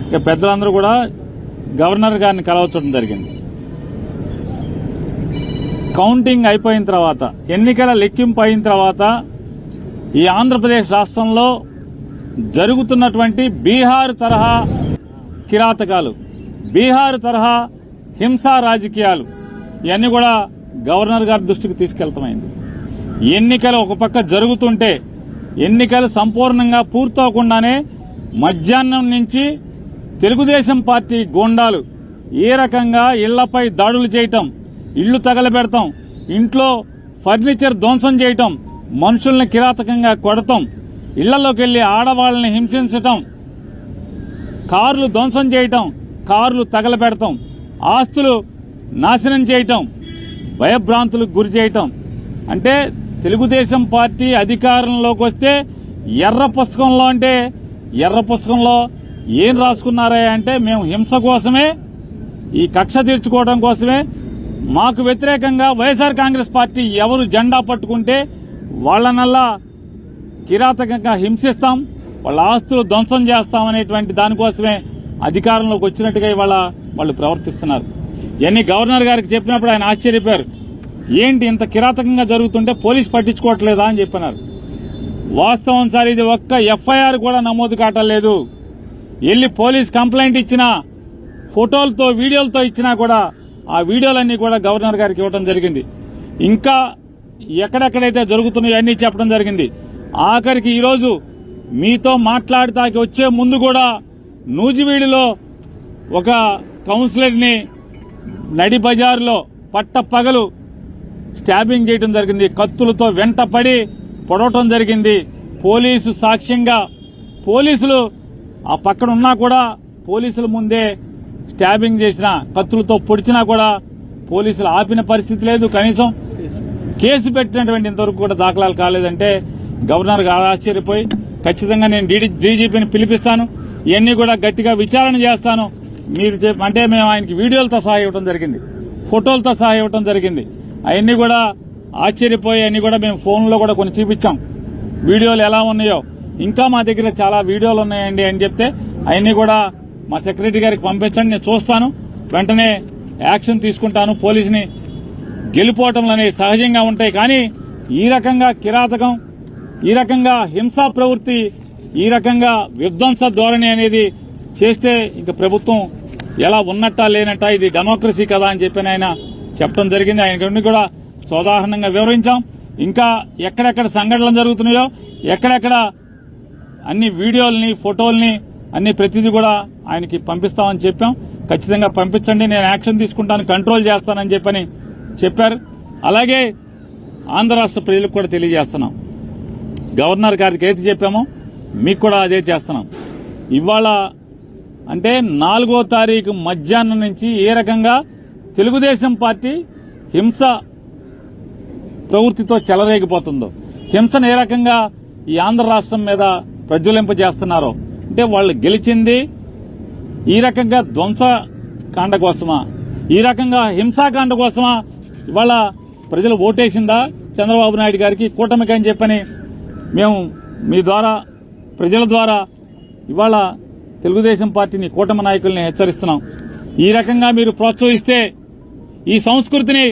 ఇక పెద్దలందరూ కూడా గవర్నర్ గారిని కలవచ్చడం జరిగింది. కౌంటింగ్ అయిపోయిన తర్వాత, ఎన్నికల లెక్కింపు అయిన తర్వాత ఈ ఆంధ్రప్రదేశ్ రాష్ట్రంలో జరుగుతున్నటువంటి బీహార్ తరహా కిరాతకాలు, బీహార్ తరహా హింసా రాజకీయాలు ఇవన్నీ కూడా గవర్నర్ గారి దృష్టికి తీసుకెళ్తామైంది. ఎన్నికలు ఒక పక్క జరుగుతుంటే, ఎన్నికలు సంపూర్ణంగా పూర్తవకుండానే మధ్యాహ్నం నుంచి తెలుగుదేశం పార్టీ గూండాలు ఏ రకంగా ఇళ్లపై దాడులు చేయటం, ఇళ్లు తగలబెడతాం, ఇంట్లో ఫర్నిచర్ ధ్వంసం చేయటం, మనుషుల్ని కిరాతకంగా కొడతాం, ఇళ్లలోకి వెళ్లి ఆడవాళ్లని హింసించటం, కార్లు ధ్వంసం చేయటం, కార్లు తగలబెడతాం, ఆస్తులు నాశనం చేయటం, భయభ్రాంతులకు గురి చేయటం. అంటే తెలుగుదేశం పార్టీ అధికారంలోకి వస్తే ఎర్ర పుస్తకంలో, అంటే ఎర్ర పుస్తకంలో ఏం రాసుకున్నారా అంటే మేము హింస కోసమే, ఈ కక్ష తీర్చుకోవడం కోసమే, మాకు వ్యతిరేకంగా వైఎస్ఆర్ కాంగ్రెస్ పార్టీ ఎవరు జెండా పట్టుకుంటే వాళ్లనల్లా కిరాతకంగా హింసిస్తాం, వాళ్ళ ఆస్తులు ధ్వంసం చేస్తామనేటువంటి దానికోసమే అధికారంలోకి వచ్చినట్టుగా ఇవాళ వాళ్ళు ప్రవర్తిస్తున్నారు. ఇవన్నీ గవర్నర్ గారికి చెప్పినప్పుడు ఆయన ఆశ్చర్యపోయారు. ఏంటి ఇంత కిరాతకంగా జరుగుతుంటే పోలీసు పట్టించుకోవట్లేదా అని చెప్పినారు. వాస్తవం సార్, ఇది ఒక్క ఎఫ్ఐఆర్ కూడా నమోదు కావట్లేదు. వెళ్లి పోలీస్ కంప్లైంట్ ఇచ్చినా, ఫోటోలతో వీడియోలతో ఇచ్చినా కూడా ఆ వీడియోలన్నీ కూడా గవర్నర్ గారికి ఇవ్వడం జరిగింది. ఇంకా ఎక్కడెక్కడైతే జరుగుతున్నాయో అన్నీ చెప్పడం జరిగింది. ఆఖరికి ఈరోజు మీతో మాట్లాడటానికి వచ్చే ముందు కూడా నూజివీడులో ఒక కౌన్సిలర్ని నడి బజారులో పట్టపగలు స్టాబింగ్ చేయడం జరిగింది. కత్తులతో వెంటపడి పొడవటం జరిగింది. పోలీసు సాక్ష్యంగా, పోలీసులు ఆ పక్కన ఉన్నా కూడా పోలీసుల ముందే స్టాబింగ్ చేసిన, కత్తులతో పొడిచినా కూడా పోలీసులు ఆపిన పరిస్థితి లేదు. కనీసం కేసు పెట్టినటువంటి ఇంతవరకు కూడా దాఖలాలు కాలేదంటే గవర్నర్ గారు ఆశ్చర్యపోయి, ఖచ్చితంగా నేను డీజీపీని పిలిపిస్తాను, ఇవన్నీ కూడా గట్టిగా విచారణ చేస్తాను మీరు అంటే మేము ఆయనకి వీడియోలతో సహా ఇవ్వడం జరిగింది, ఫోటోలతో సహా ఇవ్వడం జరిగింది. అవన్నీ కూడా ఆశ్చర్యపోయి అన్ని కూడా మేము ఫోన్లో కూడా కొన్ని చూపించాం, వీడియోలు ఎలా ఉన్నాయో. ఇంకా మా దగ్గర చాలా వీడియోలు ఉన్నాయండి అని చెప్తే అవన్నీ కూడా మా సెక్రటరీ గారికి పంపించండి, నేను చూస్తాను, వెంటనే యాక్షన్ తీసుకుంటాను. పోలీసుని గెలిపోవటంలు అనేవి సహజంగా ఉంటాయి, కానీ ఈ రకంగా కిరాతకం, ఈ రకంగా హింసా ప్రవృత్తి, ఈ రకంగా విధ్వంస ధోరణి అనేది చేస్తే ఇంకా ప్రభుత్వం ఎలా ఉన్నట్టా లేనట్టా, ఇది డెమోక్రసీ కదా అని చెప్పి ఆయన చెప్పడం జరిగింది. ఆయన కూడా సోదాహరణంగా వివరించాం. ఇంకా ఎక్కడెక్కడ సంఘటనలు జరుగుతున్నాయో, ఎక్కడెక్కడ అన్ని వీడియోల్ని, ఫోటోల్ని అన్ని ప్రతిదీ కూడా ఆయనకి పంపిస్తామని చెప్పాం. ఖచ్చితంగా పంపించండి, నేను యాక్షన్ తీసుకుంటాను, కంట్రోల్ చేస్తానని చెప్పని చెప్పారు. అలాగే ఆంధ్ర రాష్ట్ర ప్రజలకు కూడా తెలియజేస్తున్నాం, గవర్నర్ గారికి ఏది చెప్పామో మీకు కూడా అదే చేస్తున్నాం. ఇవాళ అంటే 4వ తారీఖు మధ్యాహ్నం నుంచి ఏ రకంగా తెలుగుదేశం పార్టీ హింస ప్రవృత్తితో చెలరేగిపోతుందో, హింసను ఏ రకంగా ఈ ఆంధ్ర రాష్ట్రం మీద ప్రజ్వలింపజేస్తున్నారో, అంటే వాళ్ళు గెలిచింది ఈ రకంగా ధ్వంసకాండ కోసమా, ఈ రకంగా హింసాకాండ కోసమా ఇవాళ ప్రజలు ఓటేసిందా చంద్రబాబు నాయుడు గారికి, కూటమికి అని చెప్పని మేము మీ ద్వారా, ప్రజల ద్వారా ఇవాళ తెలుగుదేశం పార్టీని, కూటమి నాయకుల్ని హెచ్చరిస్తున్నాం. ఈ రకంగా మీరు ప్రోత్సహిస్తే ఈ సంస్కృతిని,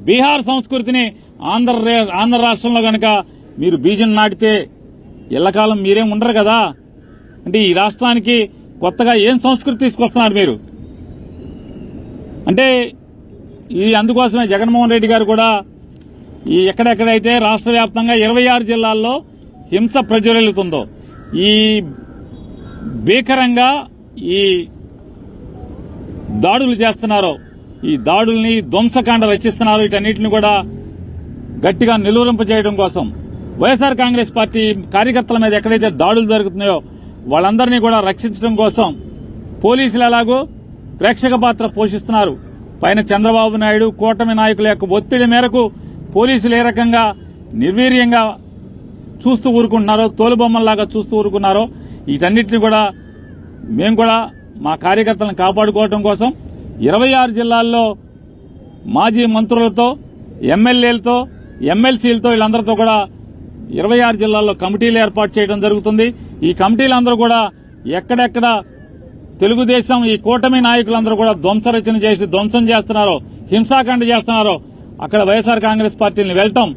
బీహార్ సంస్కృతిని ఆంధ్ర రాష్ట్రంలో గనక మీరు బీజం నాటితే ఎల్లకాలం మీరేం ఉండరు కదా. అంటే ఈ రాష్ట్రానికి కొత్తగా ఏం సంస్కృతి తీసుకొస్తున్నారు మీరు? అంటే ఇది అందుకోసమే జగన్మోహన్ రెడ్డి గారు కూడా ఈ ఎక్కడెక్కడైతే రాష్ట్ర వ్యాప్తంగా 26 జిల్లాల్లో హింస ప్రజ్వలిల్లుతుందో, ఈ భీకరంగా ఈ దాడులు చేస్తున్నారో, ఈ దాడుల్ని ధ్వంసకాండ రచిస్తున్నారు, వీటన్నిటిని కూడా గట్టిగా నిలువరింపజేయడం కోసం, వైఎస్ఆర్ కాంగ్రెస్ పార్టీ కార్యకర్తల మీద ఎక్కడైతే దాడులు జరుగుతున్నాయో వాళ్ళందరినీ కూడా రక్షించడం కోసం పోలీసులు ఎలాగో ప్రేక్షక పాత్ర పోషిస్తున్నారు. పైన చంద్రబాబు నాయుడు, కూటమి నాయకుల యొక్క ఒత్తిడి మేరకు పోలీసులు ఏ రకంగా నిర్వీర్యంగా చూస్తూ ఊరుకుంటున్నారో, తోలుబొమ్మల్లాగా చూస్తూ ఊరుకున్నారో, వీటన్నిటిని కూడా మేము కూడా మా కార్యకర్తలను కాపాడుకోవడం కోసం 26 జిల్లాల్లో మాజీ మంత్రులతో, ఎమ్మెల్యేలతో, ఎమ్మెల్సీలతో వీళ్ళందరితో కూడా 26 జిల్లాల్లో కమిటీలు ఏర్పాటు చేయడం జరుగుతుంది. ఈ కమిటీలందరూ కూడా ఎక్కడెక్కడ తెలుగుదేశం ఈ కూటమి నాయకులందరూ కూడా ధ్వంసరచన చేసి ధ్వంసం చేస్తున్నారో, హింసాకాండ చేస్తున్నారో అక్కడ వైఎస్ఆర్ కాంగ్రెస్ పార్టీని వెళ్లటం,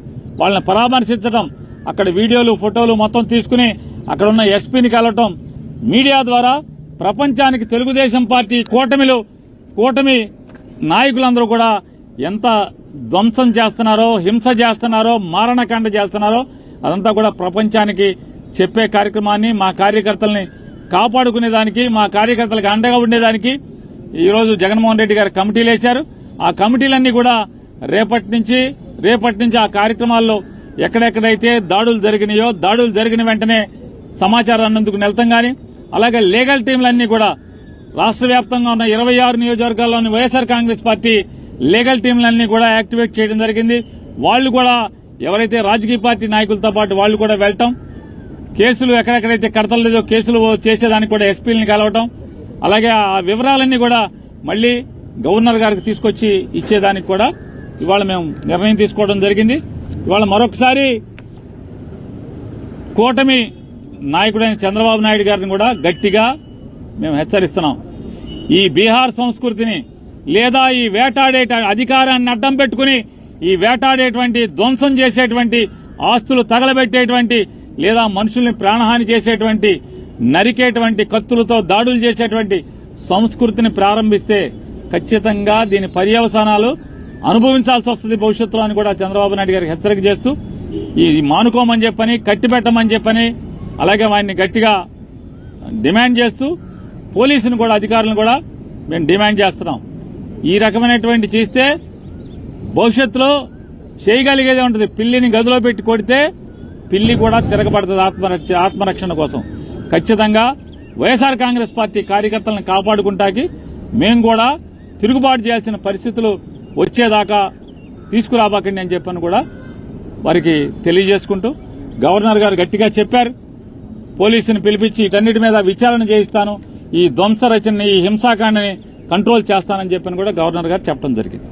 వాళ్ళని పరామర్శించడం, అక్కడ వీడియోలు ఫోటోలు మొత్తం తీసుకుని అక్కడ ఉన్న ఎస్పీని కలవటం, మీడియా ద్వారా ప్రపంచానికి తెలుగుదేశం పార్టీ కూటమి నాయకులందరూ కూడా ఎంత ధ్వంసం చేస్తున్నారో, హింస చేస్తున్నారో, మారణకాండ చేస్తున్నారో అదంతా కూడా ప్రపంచానికి చెప్పే కార్యక్రమాన్ని, మా కార్యకర్తల్ని కాపాడుకునేదానికి, మా కార్యకర్తలకు అండగా ఉండేదానికి ఈరోజు జగన్మోహన్ రెడ్డి గారు కమిటీలు వేశారు. ఆ కమిటీలన్నీ కూడా రేపటి నుంచి ఆ కార్యక్రమాల్లో ఎక్కడెక్కడైతే దాడులు జరిగినాయో, దాడులు జరిగిన వెంటనే సమాచారాన్ని అందుకు వెళ్తాం గాని, అలాగే లీగల్ టీంలన్నీ కూడా రాష్ట్ర వ్యాప్తంగా ఉన్న 26 నియోజకవర్గాల్లోని వైఎస్ఆర్ కాంగ్రెస్ పార్టీ లీగల్ టీంలన్నీ కూడా యాక్టివేట్ చేయడం జరిగింది. వాళ్లు కూడా ఎవరైతే రాజకీయ పార్టీ నాయకులతో పాటు వాళ్లు కూడా వెళ్లటం, కేసులు ఎక్కడెక్కడైతే కడతలేదో కేసులు చేసేదానికి కూడా ఎస్పీలను కలవటం, అలాగే ఆ వివరాలన్నీ కూడా మళ్లీ గవర్నర్ గారికి తీసుకొచ్చి ఇచ్చేదానికి కూడా ఇవాళ మేము నిర్ణయం తీసుకోవడం జరిగింది. ఇవాళ మరొకసారి కూటమి నాయకుడైన చంద్రబాబు నాయుడు గారిని కూడా గట్టిగా మేము హెచ్చరిస్తున్నాం. ఈ బీహార్ సంస్కృతిని లేదా ఈ వేటాడే అధికారాన్ని అడ్డం పెట్టుకుని ఈ వేటాడేటువంటి, ధ్వంసం చేసేటువంటి, ఆస్తులు తగలబెట్టేటువంటి లేదా మనుషుల్ని ప్రాణహాని చేసేటువంటి, నరికేటువంటి, కత్తులతో దాడులు చేసేటువంటి సంస్కృతిని ప్రారంభిస్తే ఖచ్చితంగా దీని పర్యవసానాలు అనుభవించాల్సి వస్తుంది భవిష్యత్తులో అని కూడా చంద్రబాబు నాయుడు గారికి హెచ్చరిక చేస్తూ ఇది మానుకోమని చెప్పని, కట్టిపెట్టమని చెప్పని, అలాగే వారిని గట్టిగా డిమాండ్ చేస్తూ పోలీసును కూడా, అధికారులను కూడా మేము డిమాండ్ చేస్తున్నాం. ఈ రకమైనటువంటి చేస్తే భవిష్యత్తులో చేయగలిగేదే ఉంటుంది. పిల్లిని గదిలో పెట్టి కొడితే పిల్లి కూడా తిరగబడుతుంది ఆత్మరక్షణ కోసం. ఖచ్చితంగా వైఎస్ఆర్ కాంగ్రెస్ పార్టీ కార్యకర్తలను కాపాడుకుంటాకి మేము కూడా తిరుగుబాటు చేయాల్సిన పరిస్థితులు వచ్చేదాకా తీసుకురాబాకండి అని చెప్పని కూడా వారికి తెలియజేసుకుంటూ, గవర్నర్ గారు గట్టిగా చెప్పారు, పోలీసుని పిలిపించి వీటన్నిటి మీద విచారణ చేయిస్తాను, ఈ ధ్వంస రచనని, ఈ హింసాకాండని కంట్రోల్ చేస్తానని చెప్పని కూడా గవర్నర్ గారు చెప్పడం జరిగింది.